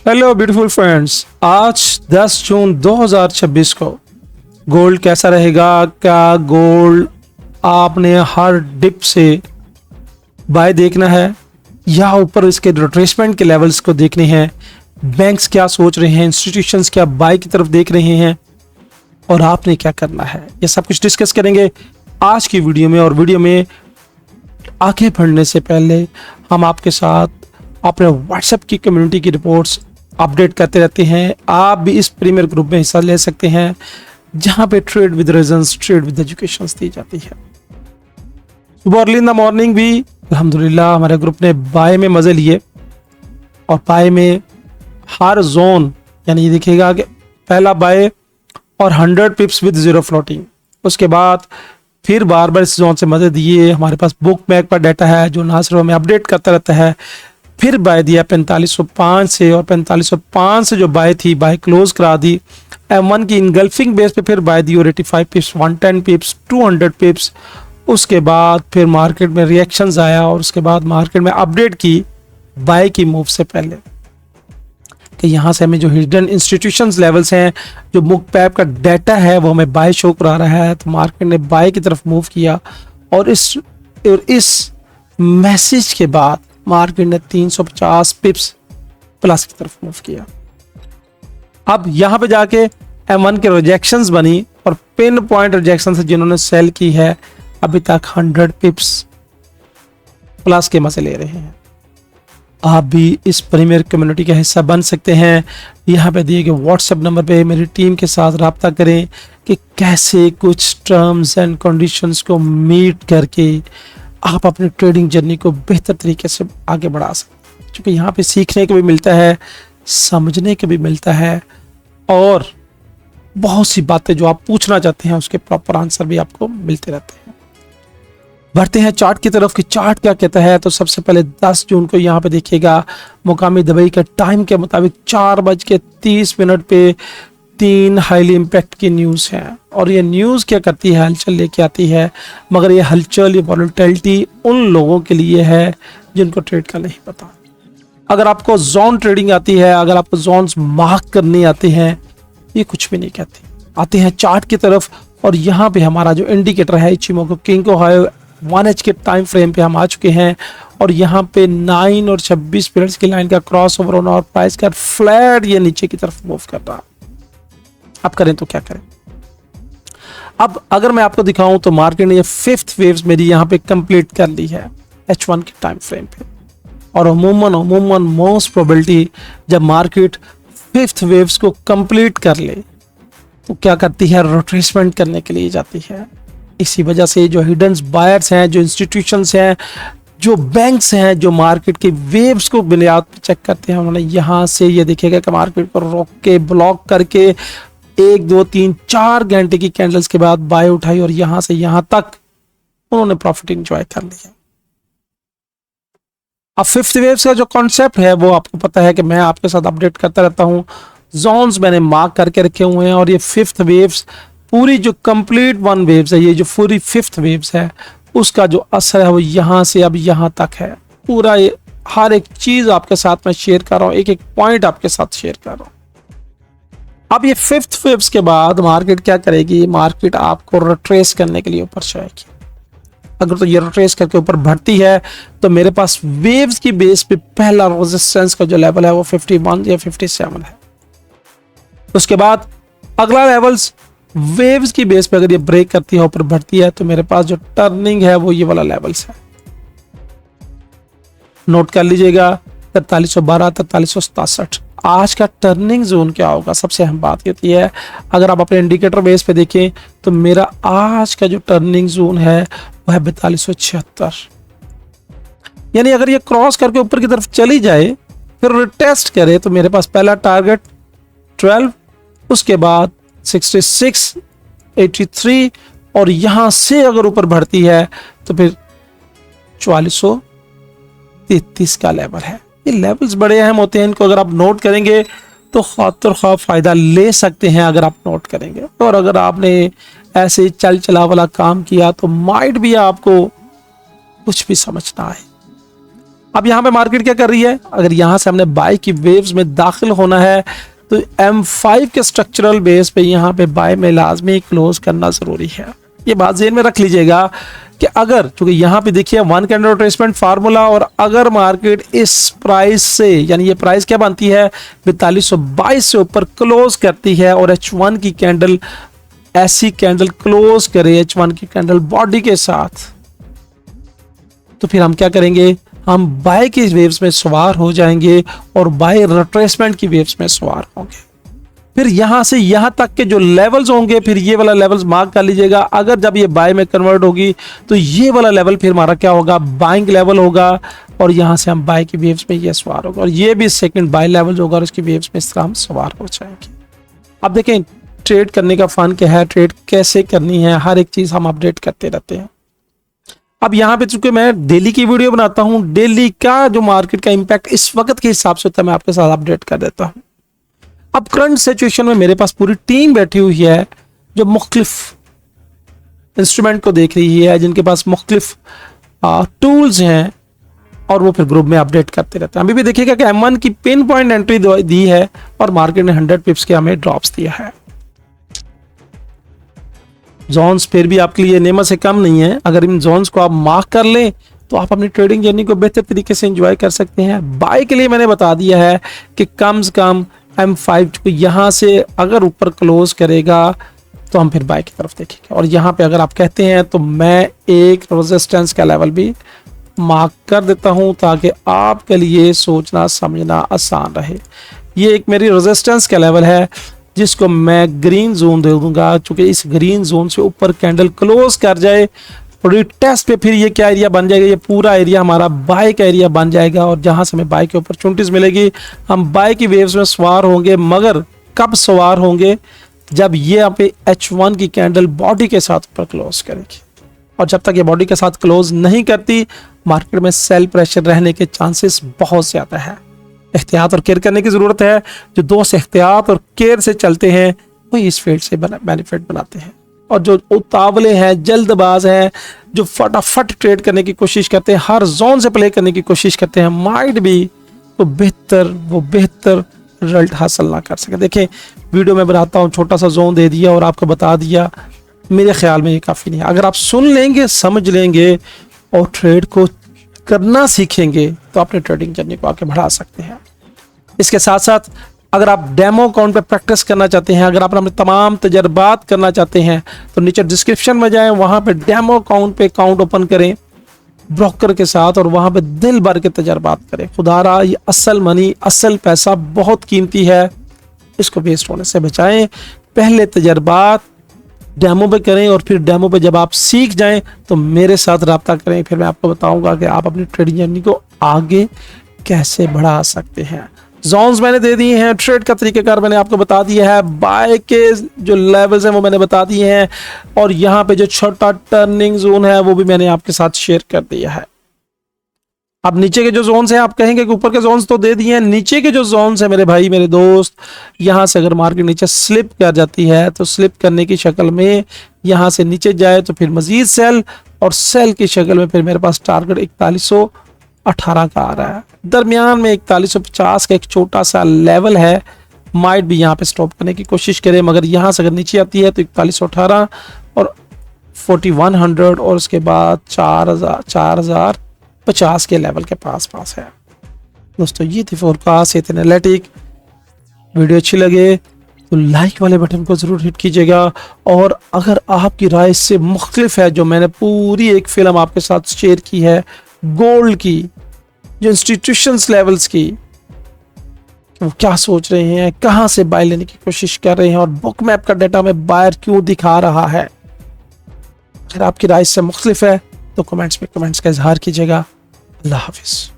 Hello beautiful friends, आज 10 जून 2026 को gold कैसा रहेगा? क्या गोल्ड आपने हर डिप से बाय देखना है या ऊपर इसके रिट्रेसमेंट के लेवल्स को देखने हैं? बैंक्स क्या सोच रहे हैं, इंस्टीट्यूशंस क्या बाय की तरफ देख रहे हैं और आपने क्या करना है, ये सब कुछ डिस्कस करेंगे आज की वीडियो में। और वीडियो में आगे बढ़ने से पहले हम आपके साथ अपने व्हाट्सएप की कम्युनिटी की रिपोर्ट्स अपडेट करते रहते हैं। आप भी इस प्रीमियर ग्रुप में हिस्सा ले सकते हैं जहां पे trade with regions, trade with education दी जाती है। सुबह अर्ली इन द मॉर्निंग भी अल्हम्दुलिल्लाह हमारे ग्रुप ने बाय में मजे लिए और बाय में हर जोन, यानी ये देखिएगा कि पहला बाय और 100 पिप्स विद जीरो फ्लोटिंग। उसके बाद फिर बार बार इस जोन से मजे दिए। हमारे पास बुक बैक पर डाटा है जो ना सिर्फ हमें अपडेट करता रहता है। फिर बाय दिया 4505 से, और 4505 से जो बाय थी बाय क्लोज करा दी। M1 की इनगल्फिंग बेस पे फिर बाय दी और 85 पिप्स, 110 पिप्स, 200 पिप्स। उसके बाद फिर मार्केट में रिएक्शंस आया और उसके बाद मार्केट में अपडेट की बाय की मूव से पहले कि यहाँ से हमें जो हिडन इंस्टीट्यूशंस लेवल्स हैं, जो बुक पैप का डाटा है वो हमें बाय शो करा रहा है। तो मार्केट ने बाय की तरफ मूव किया और इस मैसेज के बाद मार्केट ने 350 पिप्स प्लस की तरफ मूव किया। अब यहां पे जाके M1 के रिजेक्शंस बनी और पिन पॉइंट रिजेक्शन से जिन्होंने सेल की है अभी तक 100 पिप्स प्लस के मजे ले रहे हैं। आप भी इस प्रीमियर कम्युनिटी का हिस्सा बन सकते हैं। यहाँ पे दिए गए व्हाट्सएप नंबर पे मेरी टीम के साथ रब्ता करें कि कैसे कुछ टर्म्स एंड कंडीशंस को मीट करके आप अपनी ट्रेडिंग जर्नी को बेहतर तरीके से आगे बढ़ा सकते हैं। क्योंकि यहाँ पे सीखने को भी मिलता है, समझने को भी मिलता है और बहुत सी बातें जो आप पूछना चाहते हैं उसके प्रॉपर आंसर भी आपको मिलते रहते हैं। बढ़ते हैं चार्ट की तरफ कि चार्ट क्या कहता है। तो सबसे पहले 10 जून को यहाँ पे देखिएगा मुकामी दुबई के टाइम के मुताबिक 4:30 पे 3 हाईली इम्पैक्ट की न्यूज़ है। और ये न्यूज़ क्या करती है, हलचल लेके आती है। मगर ये हलचल, ये वॉलेटिलिटी उन लोगों के लिए है जिनको ट्रेड का नहीं पता। अगर आपको जोन ट्रेडिंग आती है, अगर आपको जोन्स मार्क करनी आती हैं, ये कुछ भी नहीं कहती। आते हैं चार्ट की तरफ और यहाँ पे हमारा जो इंडिकेटर है इचिमोकू किंको हाई 1H के टाइम फ्रेम पे हम आ चुके हैं और यहाँ पे 9 और 26 मिनट्स की लाइन का क्रॉस ओवर होना और प्राइस का फ्लैट ये नीचे की तरफ मूव कर रहा। अब करें तो क्या करें? अब अगर मैं आपको दिखाऊं तो मार्केट ने ये 5th वेव्स मेरी यहाँ पे कंप्लीट कर ली है H1 के टाइम फ्रेम पे। और अमूमन मोस्ट प्रोबेबिलिटी जब मार्केट 5th वेव्स को कंप्लीट कर ले तो क्या करती है, रिट्रेसमेंट करने के लिए जाती है। इसी वजह से जो हिडन बायर्स हैं, जो इंस्टीट्यूशंस हैं, जो बैंक्स हैं, जो मार्केट की वेव्स को बुनियाद पर चेक करते हैं, उन्होंने यहाँ से ये देखेगा कि मार्केट को रोक के ब्लॉक करके 1 2 3 4 घंटे की कैंडल्स के बाद बाय उठाई और यहां से यहां तक उन्होंने प्रॉफिट एंजॉय कर लिया। अब 5th वेव्स का जो कॉन्सेप्ट है वो आपको पता है कि मैं आपके साथ अपडेट करता रहता हूं। जोन्स मैंने मार्क करके रखे हुए हैं और ये 5th वेव्स पूरी जो कंप्लीट 1 वेव्स है, ये जो पूरी 5th वेव्स है उसका जो असर है वो यहां से अब यहां तक है। पूरा ये हर एक चीज आपके साथ मैं शेयर कर रहा हूं, एक एक पॉइंट आपके साथ शेयर कर रहा हूं। अब ये 5th वेव्स के बाद मार्केट क्या करेगी, मार्केट आपको रिट्रेस करने के लिए ऊपर जाएगी। अगर तो ये रिट्रेस करके ऊपर बढ़ती है तो मेरे पास वेव्स की बेस पे पहला रेजिस्टेंस का जो लेवल है वो 51 या 57 है। उसके बाद अगला लेवल्स वेव्स की बेस पे अगर ये ब्रेक करती है, ऊपर बढ़ती है, तो मेरे पास जो टर्निंग है वो ये वाला लेवल्स है। नोट कर लीजिएगा 4312, 4367। आज का टर्निंग जोन क्या होगा, सबसे अहम बात होती है। अगर आप अपने इंडिकेटर बेस पे देखें तो मेरा आज का जो टर्निंग जोन है वो है 4276। यानी अगर ये क्रॉस करके ऊपर की तरफ चली जाए फिर रिटेस्ट करे तो मेरे पास पहला टारगेट 12, उसके बाद 66, 83 और यहां से अगर ऊपर बढ़ती है तो फिर 4433 का लेवल है। ये लेवल्स बड़े अहम होते हैं, इनको अगर आप नोट करेंगे तो खातिर खा फायदा ले सकते हैं अगर आप नोट करेंगे। और अगर आपने ऐसे चल चला वाला काम किया तो माइट भी आपको कुछ भी समझना है। अब यहाँ पे मार्केट क्या कर रही है, अगर यहाँ से हमने बाय की वेव्स में दाखिल होना है तो M5 के स्ट्रक्चरल बेस पे यहाँ पे बाय में लाजमी क्लोज करना जरूरी है। ये बात ज़हन में रख लीजिएगा कि अगर, चूंकि यहाँ पे देखिए वन कैंडल रिट्रेसमेंट फार्मूला, और अगर मार्केट इस प्राइस से, यानी ये प्राइस क्या बनती है 4222 से ऊपर क्लोज करती है और H1 की कैंडल ऐसी कैंडल क्लोज करे H1 की कैंडल बॉडी के साथ, तो फिर हम क्या करेंगे, हम बाय की वेव्स में सवार हो जाएंगे और बाय रिट्रेसमेंट की वेव्स में सवार होंगे। फिर यहां से यहां तक के जो लेवल्स होंगे, फिर ये वाला लेवल्स मार्क कर लीजिएगा। अगर जब ये बाय में कन्वर्ट होगी तो ये वाला लेवल फिर हमारा क्या होगा, बाइंग लेवल होगा, और यहां से हम बाय की वेव्स में ये सवार होगा, और ये भी सेकंड बाय लेवल होगा और इसकी वेव्स में इस तरह हम सवार हो जाएंगे। अब देखें ट्रेड करने का फन क्या है, ट्रेड कैसे करनी है, हर एक चीज हम अपडेट करते रहते हैं। अब यहाँ पे चूंकि मैं डेली की वीडियो बनाता हूँ, डेली का जो मार्केट का इंपैक्ट इस वक्त के हिसाब से होता है मैं आपके साथ अपडेट कर देता हूँ। अब करंट सिचुएशन में मेरे पास पूरी टीम बैठी हुई है जो मुख्तलिफ इंस्ट्रूमेंट को देख रही है, जिनके पास मुख्तलिफ टूल्स हैं, और वो फिर ग्रुप में अपडेट करते रहते हैं। अभी भी देखिएगा कि M1 की पिन पॉइंट एंट्री दी है और मार्केट ने 100 पिप्स के हमें ड्रॉप्स दिया है। जोन्स फिर भी आपके लिए नेमत से कम नहीं है। अगर इन जोन्स को आप मार्क कर लें तो आप अपनी ट्रेडिंग जर्नी को बेहतर तरीके से एंजॉय कर सकते हैं। बाय के लिए मैंने बता दिया है कि कम से कम M5 को यहाँ से अगर ऊपर क्लोज करेगा तो हम फिर बाय की तरफ देखेंगे, और यहाँ पे अगर आप कहते हैं तो मैं एक रेजिस्टेंस का लेवल भी मार्क कर देता हूँ ताकि आपके लिए सोचना समझना आसान रहे। ये एक मेरी रेजिस्टेंस का लेवल है जिसको मैं ग्रीन जोन दे दूंगा, चूंकि इस ग्रीन जोन से ऊपर कैंडल क्लोज कर जाए और टेस्ट पे फिर ये क्या एरिया बन जाएगा, ये पूरा एरिया हमारा बाय का एरिया बन जाएगा, और जहां से हमें बाय की अपॉर्चुनिटीज मिलेगी हम बाय की वेव्स में सवार होंगे। मगर कब सवार होंगे, जब ये यहाँ पे H1 की कैंडल बॉडी के साथ ऊपर क्लोज करेगी, और जब तक ये बॉडी के साथ क्लोज नहीं करती मार्केट में सेल प्रेशर रहने के चांसेस बहुत ज्यादा है। एहतियात और केयर करने की जरूरत है। जो दोस्त एहतियात और केयर से चलते हैं वही इस फील्ड से बेनिफिट बनाते हैं, और जो उतावले हैं, जल्दबाज हैं, जो फटाफट ट्रेड करने की कोशिश करते हैं, हर जोन से प्ले करने की कोशिश करते हैं, माइट भी वो बेहतर रिजल्ट हासिल ना कर सके। देखें वीडियो में बनाता हूँ, छोटा सा जोन दे दिया और आपको बता दिया, मेरे ख्याल में ये काफ़ी नहीं है। अगर आप सुन लेंगे, समझ लेंगे और ट्रेड को करना सीखेंगे तो अपने ट्रेडिंग जर्नी को आगे बढ़ा सकते हैं। इसके साथ साथ अगर आप डेमो अकाउंट पे प्रैक्टिस करना चाहते हैं, अगर आप अपने तमाम तजर्बात करना चाहते हैं तो नीचे डिस्क्रिप्शन में जाएं, वहां पे डेमो अकाउंट पे अकाउंट ओपन करें ब्रोकर के साथ, और वहां पे दिल भर के तजर्बात करें। खुदारा ये असल मनी, असल पैसा बहुत कीमती है, इसको वेस्ट होने से बचाएं। पहले तजर्बात डेमो पे करें और फिर डेमो पे जब आप सीख जाएं तो मेरे साथ रब्ता करें, फिर मैं आपको बताऊंगा कि आप अपनी ट्रेडिंग जर्नी को आगे कैसे बढ़ा सकते हैं। जोन्स मैंने दे दिए हैं, ट्रेड का तरीकेकार मैंने आपको बता दिया है, बाय के जो लेवल्स हैं वो मैंने बता दिए हैं, और यहाँ पे जो छोटा टर्निंग जोन है वो भी मैंने आपके साथ शेयर कर दिया है। अब नीचे के जो जोन्स हैं, आप कहेंगे कि ऊपर के जोन्स तो दे दिए हैं, नीचे के जो जोन्स हैं मेरे भाई मेरे दोस्त, यहाँ से अगर मार्केट नीचे स्लिप कर जाती है तो स्लिप करने की शक्ल में यहाँ से नीचे जाए तो फिर मजीद सेल, और सेल की शक्ल में फिर मेरे पास टारगेट 4118 का आ रहा है। दरमियान में 4150 का एक छोटा सा लेवल है, माइट भी यहाँ पे स्टॉप करने की कोशिश करें, मगर यहाँ से अगर नीचे आती है तो 4118 और 4100 और उसके बाद 4050 के लेवल के पास है। दोस्तों ये थी फोरकास्ट, ये थे एनालिटिक। वीडियो अच्छी लगे तो लाइक वाले बटन को जरूर हिट कीजिएगा, और अगर आपकी राय से मुख्तलिफ है, जो मैंने पूरी एक फिल्म आपके साथ शेयर की है गोल्ड की, जो इंस्टीट्यूशंस लेवल्स की, वो क्या सोच रहे हैं, कहां से बाय लेने की कोशिश कर रहे हैं, और बुक मैप का डेटा में बायर क्यों दिखा रहा है, अगर आपकी राय से मुख्तलिफ है तो कमेंट्स में कमेंट्स का इजहार कीजिएगा। अल्लाह हाफिज।